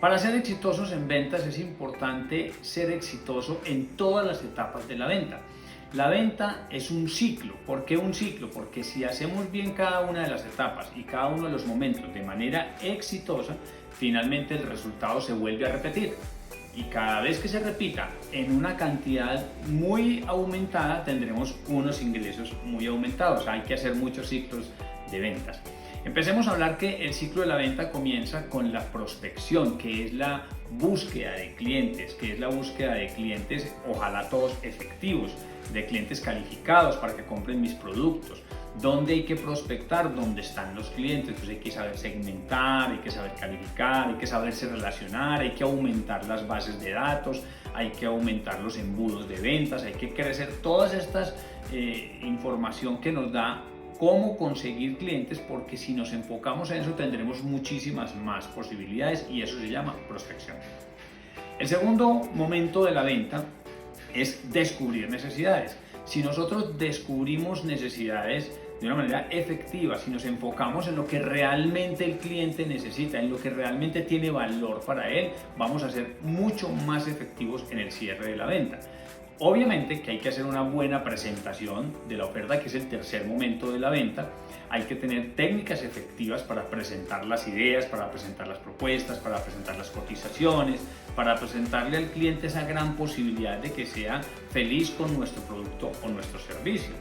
Para ser exitosos en ventas es importante ser exitoso en todas las etapas de la venta. La venta es un ciclo. ¿Por qué un ciclo? Porque si hacemos bien cada una de las etapas y cada uno de los momentos de manera exitosa, finalmente el resultado se vuelve a repetir. Y cada vez que se repita en una cantidad muy aumentada, tendremos unos ingresos muy aumentados. Hay que hacer muchos ciclos de ventas. Empecemos a hablar que el ciclo de la venta comienza con la prospección, que es la búsqueda de clientes, ojalá todos efectivos, de clientes calificados para que compren mis productos. ¿Dónde hay que prospectar? ¿Dónde están los clientes? Pues hay que saber segmentar, hay que saber calificar, hay que saberse relacionar, hay que aumentar las bases de datos, hay que aumentar los embudos de ventas, hay que crecer todas estas información que nos da cómo conseguir clientes, porque si nos enfocamos en eso tendremos muchísimas más posibilidades y eso se llama prospección. El segundo momento de la venta es descubrir necesidades. Si nosotros descubrimos necesidades de una manera efectiva, si nos enfocamos en lo que realmente el cliente necesita, en lo que realmente tiene valor para él, vamos a ser mucho más efectivos en el cierre de la venta. Obviamente que hay que hacer una buena presentación de la oferta, que es el tercer momento de la venta. Hay que tener técnicas efectivas para presentar las ideas, para presentar las propuestas, para presentar las cotizaciones, para presentarle al cliente esa gran posibilidad de que sea feliz con nuestro producto o nuestro servicio.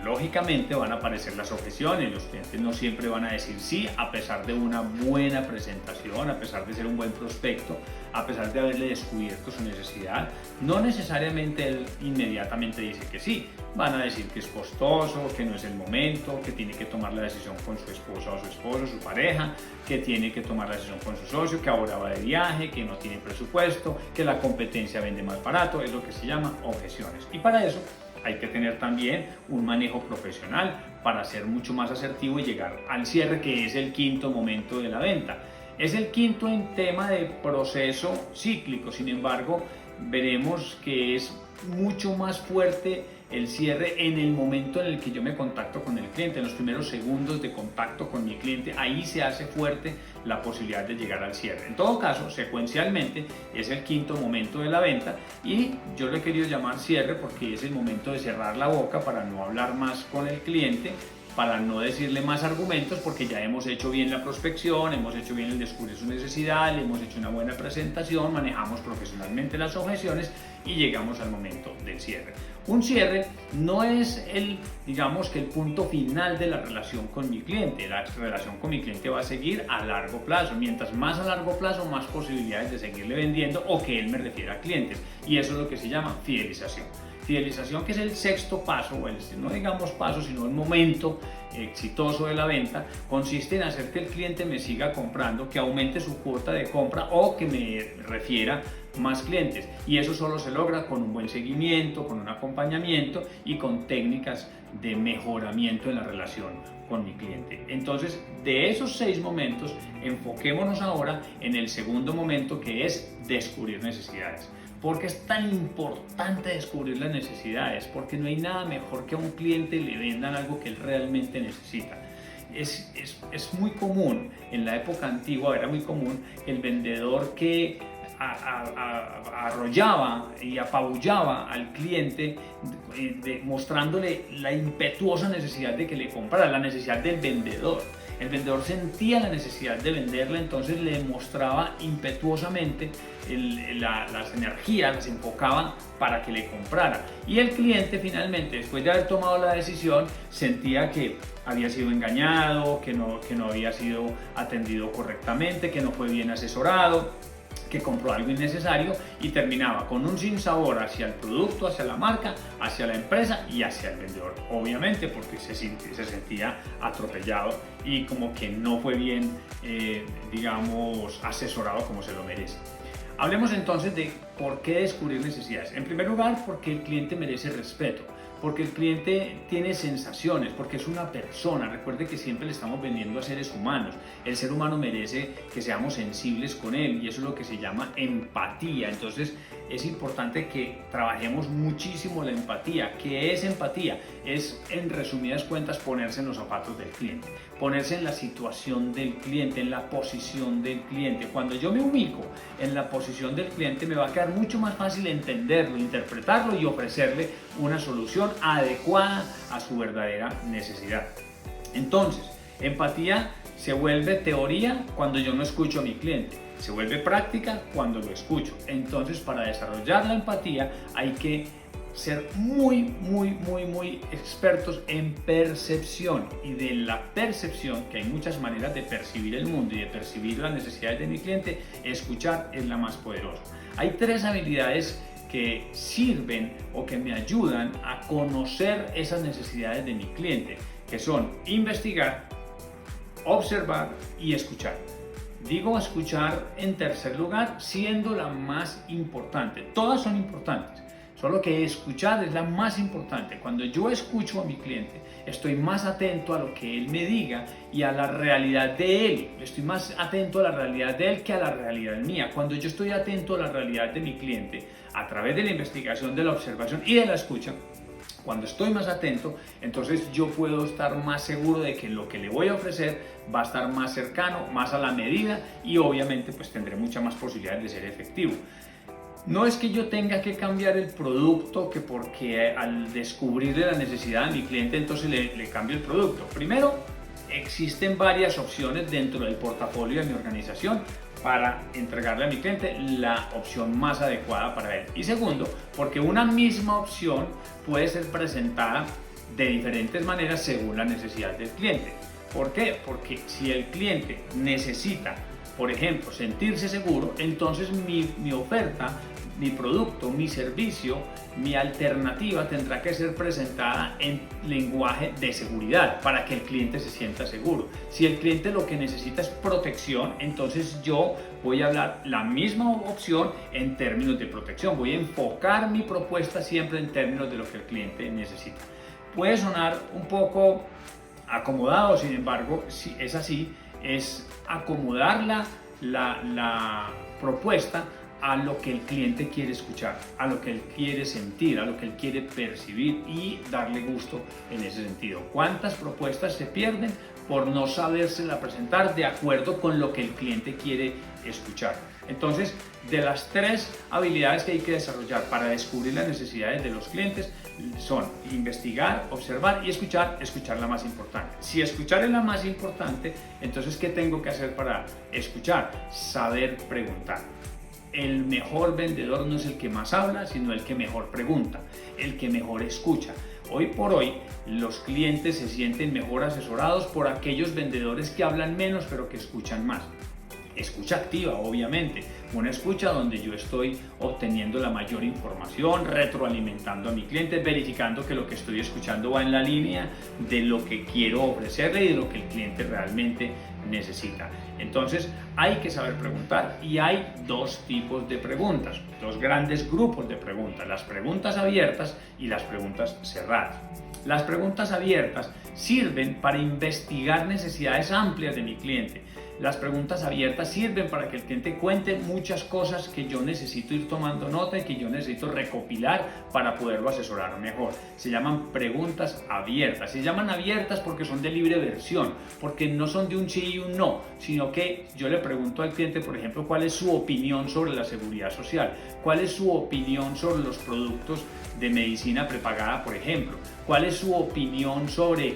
Lógicamente van a aparecer las objeciones, los clientes no siempre van a decir sí, a pesar de una buena presentación, a pesar de ser un buen prospecto, a pesar de haberle descubierto su necesidad. No necesariamente él inmediatamente dice que sí, van a decir que es costoso, que no es el momento, que tiene que tomar la decisión con su esposa o su esposo, su pareja, que tiene que tomar la decisión con su socio, que ahora va de viaje, que no tiene presupuesto, que la competencia vende más barato, es lo que se llama objeciones. Y para eso hay que tener también un manejo profesional para ser mucho más asertivo y llegar al cierre, que es el quinto momento de la venta. Es el quinto en tema de proceso cíclico, sin embargo, veremos que es mucho más fuerte el cierre en el momento en el que yo me contacto con el cliente, en los primeros segundos de contacto con mi cliente. Ahí se hace fuerte la posibilidad de llegar al cierre. En todo caso, secuencialmente es el quinto momento de la venta y yo le he querido llamar cierre porque es el momento de cerrar la boca para no hablar más con el cliente, para no decirle más argumentos, porque ya hemos hecho bien la prospección, hemos hecho bien el descubrir su necesidad, le hemos hecho una buena presentación, manejamos profesionalmente las objeciones y llegamos al momento del cierre. Un cierre no es el punto final de la relación con mi cliente. La relación con mi cliente va a seguir a largo plazo. Mientras más a largo plazo, más posibilidades de seguirle vendiendo o que él me refiera a clientes. Y eso es lo que se llama fidelización. Fidelización, que es el sexto paso, o no digamos paso, sino el momento exitoso de la venta, consiste en hacer que el cliente me siga comprando, que aumente su cuota de compra o que me refiera más clientes. Y eso solo se logra con un buen seguimiento, con un acompañamiento y con técnicas de mejoramiento en la relación con mi cliente. Entonces, de esos 6 momentos, enfoquémonos ahora en el segundo momento, que es descubrir necesidades. ¿Por qué es tan importante descubrir las necesidades? Porque no hay nada mejor que a un cliente le vendan algo que él realmente necesita. Es muy común, en la época antigua era muy común el vendedor que arrollaba y apabullaba al cliente, mostrándole la impetuosa necesidad de que le comprara, la necesidad del vendedor. El vendedor sentía la necesidad de venderle, entonces le mostraba impetuosamente las energías, las enfocaba para que le comprara. Y el cliente finalmente, después de haber tomado la decisión, sentía que había sido engañado, que no había sido atendido correctamente, que no fue bien asesorado, que compró algo innecesario y terminaba con un sinsabor hacia el producto, hacia la marca, hacia la empresa y hacia el vendedor, obviamente, porque se sentía atropellado y como que no fue bien, asesorado como se lo merece. Hablemos entonces de por qué descubrir necesidades. En primer lugar, porque el cliente merece respeto, porque el cliente tiene sensaciones, porque es una persona. Recuerde que siempre le estamos vendiendo a seres humanos. El ser humano merece que seamos sensibles con él y eso es lo que se llama empatía. Entonces, es importante que trabajemos muchísimo la empatía. ¿Qué es empatía? Es, en resumidas cuentas, ponerse en los zapatos del cliente, ponerse en la situación del cliente, en la posición del cliente. Cuando yo me ubico en la posición del cliente, me va a quedar mucho más fácil entenderlo, interpretarlo y ofrecerle una solución adecuada a su verdadera necesidad. Entonces, empatía se vuelve teoría cuando yo no escucho a mi cliente, se vuelve práctica cuando lo escucho. Entonces, para desarrollar la empatía hay que ser muy expertos en percepción, y de la percepción, que hay muchas maneras de percibir el mundo y de percibir las necesidades de mi cliente, escuchar es la más poderosa. Hay 3 habilidades que sirven o que me ayudan a conocer esas necesidades de mi cliente, que son investigar, observar y escuchar. Digo escuchar en tercer lugar, siendo la más importante. Todas son importantes, solo que escuchar es la más importante. Cuando yo escucho a mi cliente, estoy más atento a lo que él me diga y a la realidad de él. Estoy más atento a la realidad de él que a la realidad mía. Cuando yo estoy atento a la realidad de mi cliente, a través de la investigación, de la observación y de la escucha, cuando estoy más atento, entonces yo puedo estar más seguro de que lo que le voy a ofrecer va a estar más cercano, más a la medida, y obviamente pues tendré muchas más posibilidades de ser efectivo. No es que yo tenga que cambiar el producto, que porque al descubrirle la necesidad de mi cliente entonces le cambio el producto. Primero, existen varias opciones dentro del portafolio de mi organización para entregarle a mi cliente la opción más adecuada para él. Y segundo, porque una misma opción puede ser presentada de diferentes maneras según la necesidad del cliente. ¿Por qué? Porque si el cliente necesita, por ejemplo, sentirse seguro, entonces mi oferta, mi producto, mi servicio, mi alternativa tendrá que ser presentada en lenguaje de seguridad para que el cliente se sienta seguro. Si el cliente lo que necesita es protección, entonces yo voy a hablar la misma opción en términos de protección. Voy a enfocar mi propuesta siempre en términos de lo que el cliente necesita. Puede sonar un poco acomodado, sin embargo, si es así, es acomodar la propuesta a lo que el cliente quiere escuchar, a lo que él quiere sentir, a lo que él quiere percibir, y darle gusto en ese sentido. ¿Cuántas propuestas se pierden por no sabérsela presentar de acuerdo con lo que el cliente quiere escuchar? Entonces, de las 3 habilidades que hay que desarrollar para descubrir las necesidades de los clientes son investigar, observar y escuchar. Escuchar la más importante. Si escuchar es la más importante, entonces ¿qué tengo que hacer para escuchar? Saber preguntar. El mejor vendedor no es el que más habla, sino el que mejor pregunta, el que mejor escucha. Hoy por hoy, los clientes se sienten mejor asesorados por aquellos vendedores que hablan menos pero que escuchan más. Escucha activa, obviamente, una escucha donde yo estoy obteniendo la mayor información, retroalimentando a mi cliente, verificando que lo que estoy escuchando va en la línea de lo que quiero ofrecerle y de lo que el cliente realmente necesita. Entonces hay que saber preguntar, y hay 2 tipos de preguntas, 2 grandes grupos de preguntas: las preguntas abiertas y las preguntas cerradas. Las preguntas abiertas sirven para investigar necesidades amplias de mi cliente. Las preguntas abiertas sirven para que el cliente cuente muchas cosas que yo necesito ir tomando nota y que yo necesito recopilar para poderlo asesorar mejor. Se llaman preguntas abiertas. Se llaman abiertas porque son de libre versión, porque no son de un sí y un no, sino que yo le pregunto al cliente, por ejemplo, cuál es su opinión sobre la seguridad social, cuál es su opinión sobre los productos de medicina prepagada, por ejemplo, cuál es su opinión sobre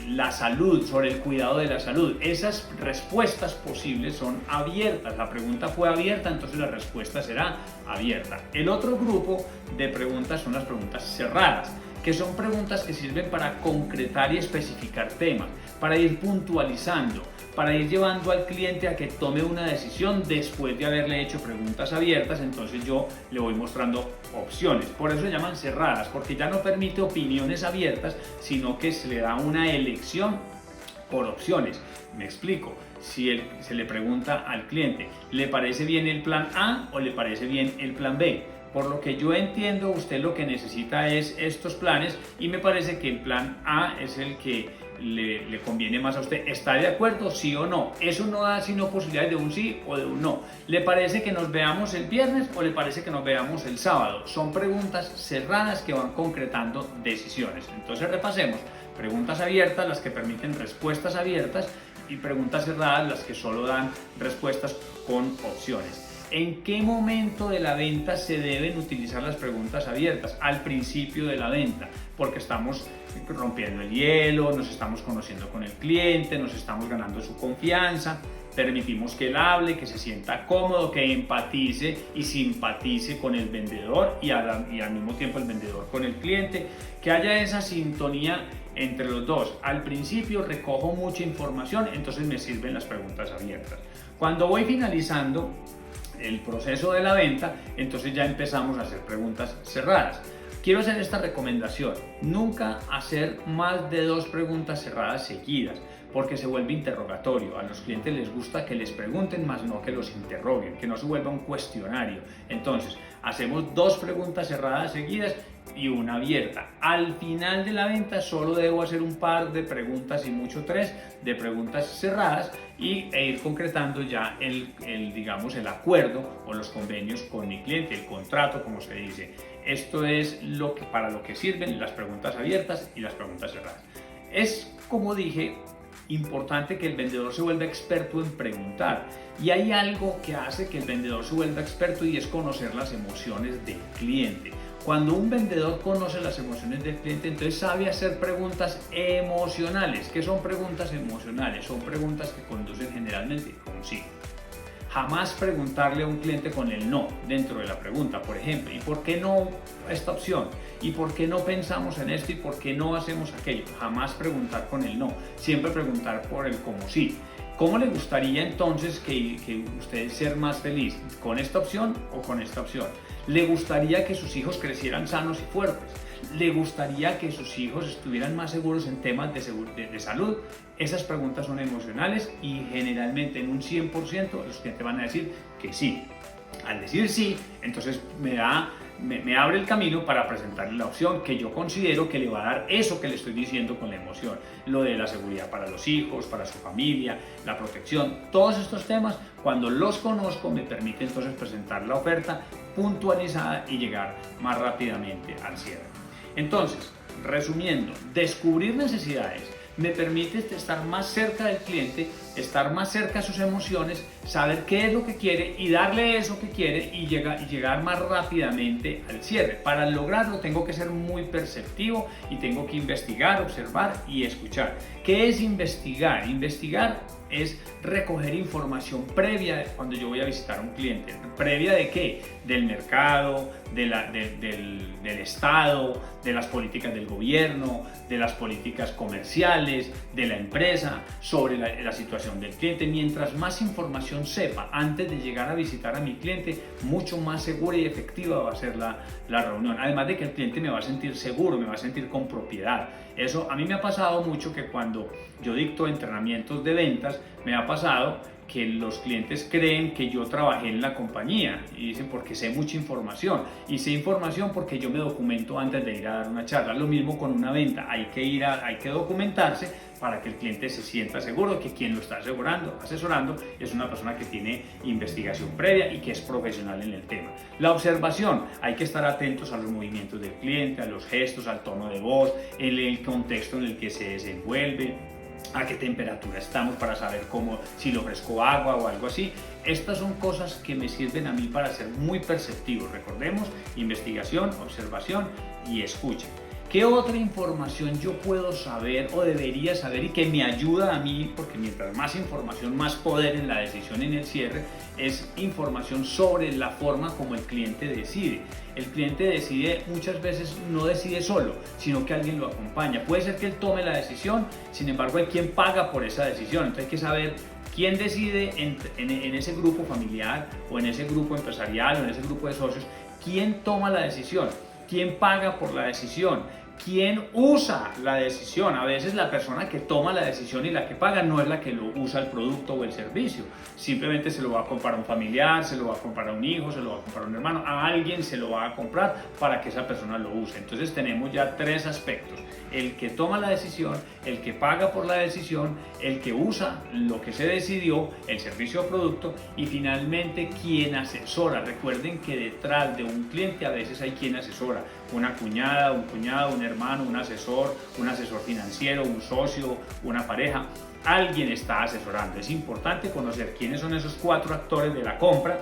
la salud, sobre el cuidado de la salud. Esas respuestas posibles son abiertas. La pregunta fue abierta, entonces la respuesta será abierta. El otro grupo de preguntas son las preguntas cerradas, que son preguntas que sirven para concretar y especificar temas, para ir puntualizando, para ir llevando al cliente a que tome una decisión después de haberle hecho preguntas abiertas. Entonces yo le voy mostrando opciones. Por eso se llaman cerradas, porque ya no permite opiniones abiertas, sino que se le da una elección por opciones. Me explico. Si se le pregunta al cliente, ¿le parece bien el plan A o le parece bien el plan B? Por lo que yo entiendo, usted lo que necesita es estos planes, y me parece que el plan A es el que le conviene más a usted. ¿Está de acuerdo? ¿Sí o no? Eso no da sino posibilidades de un sí o de un no. ¿Le parece que nos veamos el viernes o le parece que nos veamos el sábado? Son preguntas cerradas que van concretando decisiones. Entonces repasemos. Preguntas abiertas, las que permiten respuestas abiertas, y preguntas cerradas, las que solo dan respuestas con opciones. ¿En qué momento de la venta se deben utilizar las preguntas abiertas? Al principio de la venta, porque estamos rompiendo el hielo, nos estamos conociendo con el cliente, nos estamos ganando su confianza, permitimos que él hable, que se sienta cómodo, que empatice y simpatice con el vendedor y al mismo tiempo el vendedor con el cliente, que haya esa sintonía entre los dos. Al principio recojo mucha información, entonces me sirven las preguntas abiertas. Cuando voy finalizando el proceso de la venta, entonces ya empezamos a hacer preguntas cerradas. Quiero hacer esta recomendación: nunca hacer más de 2 preguntas cerradas seguidas, porque se vuelve interrogatorio. A los clientes les gusta que les pregunten, más no que los interroguen, que no se vuelva un cuestionario. Entonces, hacemos 2 preguntas cerradas seguidas y una abierta. Al final de la venta solo debo hacer un par de preguntas, y mucho 3 de preguntas cerradas, e ir concretando ya digamos, el acuerdo o los convenios con mi cliente, el contrato, como se dice. Esto es para lo que sirven las preguntas abiertas y las preguntas cerradas. Es, como dije, importante que el vendedor se vuelva experto en preguntar, y hay algo que hace que el vendedor se vuelva experto, y es conocer las emociones del cliente. Cuando un vendedor conoce las emociones del cliente, entonces sabe hacer preguntas emocionales. ¿Qué son preguntas emocionales? Son preguntas que conducen generalmente con un sí. Jamás preguntarle a un cliente con el no dentro de la pregunta. Por ejemplo, ¿y por qué no esta opción? ¿Y por qué no pensamos en esto? ¿Y por qué no hacemos aquello? Jamás preguntar con el no, siempre preguntar por el como sí. ¿Cómo le gustaría entonces que usted sea más feliz? ¿Con esta opción o con esta opción? ¿Le gustaría que sus hijos crecieran sanos y fuertes? ¿Le gustaría que sus hijos estuvieran más seguros en temas de salud? Esas preguntas son emocionales, y generalmente en un 100% los clientes van a decir que sí. Al decir sí, entonces me abre el camino para presentarle la opción que yo considero que le va a dar eso que le estoy diciendo con la emoción. Lo de la seguridad para los hijos, para su familia, la protección, todos estos temas, cuando los conozco, me permite entonces presentar la oferta puntualizada y llegar más rápidamente al cierre. Entonces, resumiendo, descubrir necesidades me permite estar más cerca del cliente, estar más cerca a sus emociones, saber qué es lo que quiere y darle eso que quiere, y llegar más rápidamente al cierre. Para lograrlo tengo que ser muy perceptivo y tengo que investigar, observar y escuchar. ¿Qué es investigar? Investigar es recoger información previa cuando yo voy a visitar a un cliente. ¿Previa de qué? Del mercado, del Estado, de las políticas del gobierno, de las políticas comerciales, de la empresa, sobre la situación del cliente. Mientras más información sepa antes de llegar a visitar a mi cliente, mucho más segura y efectiva va a ser la reunión. Además de que el cliente me va a sentir seguro, me va a sentir con propiedad. Eso a mí me ha pasado mucho, que cuando yo dicto entrenamientos de ventas, me ha pasado que los clientes creen que yo trabajé en la compañía, y dicen porque sé mucha información, y sé información porque yo me documento antes de ir a dar una charla. Lo mismo con una venta, hay que documentarse para que el cliente se sienta seguro que quien lo está asesorando es una persona que tiene investigación previa y que es profesional en el tema. La observación, hay que estar atentos a los movimientos del cliente, a los gestos, al tono de voz, el contexto en el que se desenvuelve, a qué temperatura estamos para saber si le ofrezco agua o algo así. Estas son cosas que me sirven a mí para ser muy perceptivo. Recordemos: investigación, observación y escucha. ¿Qué otra información yo puedo saber o debería saber y que me ayuda a mí? Porque mientras más información, más poder en la decisión, en el cierre. Es información sobre la forma como el cliente decide. El cliente decide, muchas veces no decide solo, sino que alguien lo acompaña. Puede ser que él tome la decisión, sin embargo hay quien paga por esa decisión. Entonces hay que saber quién decide en ese grupo familiar, o en ese grupo empresarial, o en ese grupo de socios. ¿Quién toma la decisión? ¿Quién paga por la decisión? ¿Quién usa la decisión? A veces la persona que toma la decisión y la que paga no es la que lo usa el producto o el servicio. Simplemente se lo va a comprar a un familiar, se lo va a comprar a un hijo, se lo va a comprar a un hermano, a alguien se lo va a comprar para que esa persona lo use. Entonces tenemos ya tres aspectos: el que toma la decisión, el que paga por la decisión, el que usa lo que se decidió, el servicio o producto, y finalmente quien asesora. Recuerden que detrás de un cliente a veces hay quien asesora: una cuñada, un cuñado, un hermano, un asesor financiero, un socio, una pareja. Alguien está asesorando. Es importante conocer quiénes son esos cuatro actores de la compra,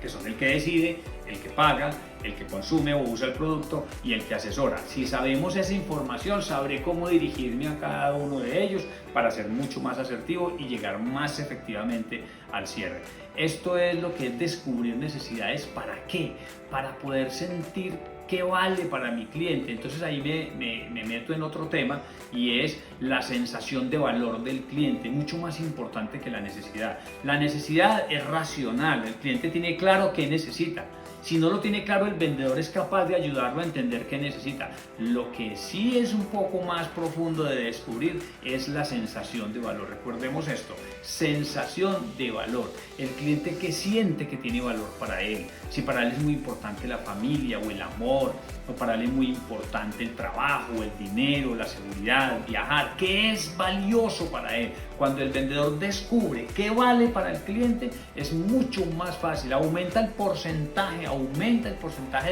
que son el que decide, el que paga, el que consume o usa el producto y el que asesora. Si sabemos esa información, sabré cómo dirigirme a cada uno de ellos para ser mucho más asertivo y llegar más efectivamente al cierre. Esto es lo que es descubrir necesidades. ¿Para qué? Para poder sentir qué vale para mi cliente. Entonces ahí me meto en otro tema, y es la sensación de valor del cliente, mucho más importante que la necesidad. La necesidad es racional, el cliente tiene claro qué necesita. Si no lo tiene claro, el vendedor es capaz de ayudarlo a entender qué necesita. Lo que sí es un poco más profundo de descubrir es la sensación de valor. Recordemos esto: sensación de valor. El cliente que siente que tiene valor para él. Si para él es muy importante la familia o el amor, o para él es muy importante el trabajo, el dinero, la seguridad, viajar, ¿qué es valioso para él? Cuando el vendedor descubre qué vale para el cliente, es mucho más fácil. Aumenta el porcentaje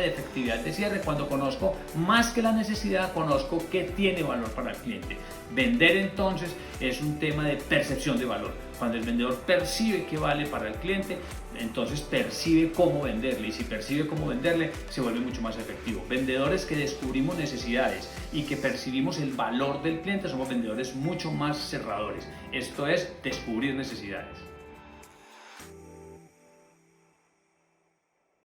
de efectividad de cierre. Cuando conozco más que la necesidad, conozco qué tiene valor para el cliente. Vender entonces es un tema de percepción de valor. Cuando el vendedor percibe qué vale para el cliente, entonces percibe cómo venderle, y si percibe cómo venderle, se vuelve mucho más efectivo. Vendedores que descubrimos necesidades y que percibimos el valor del cliente somos vendedores mucho más cerradores. Esto es descubrir necesidades.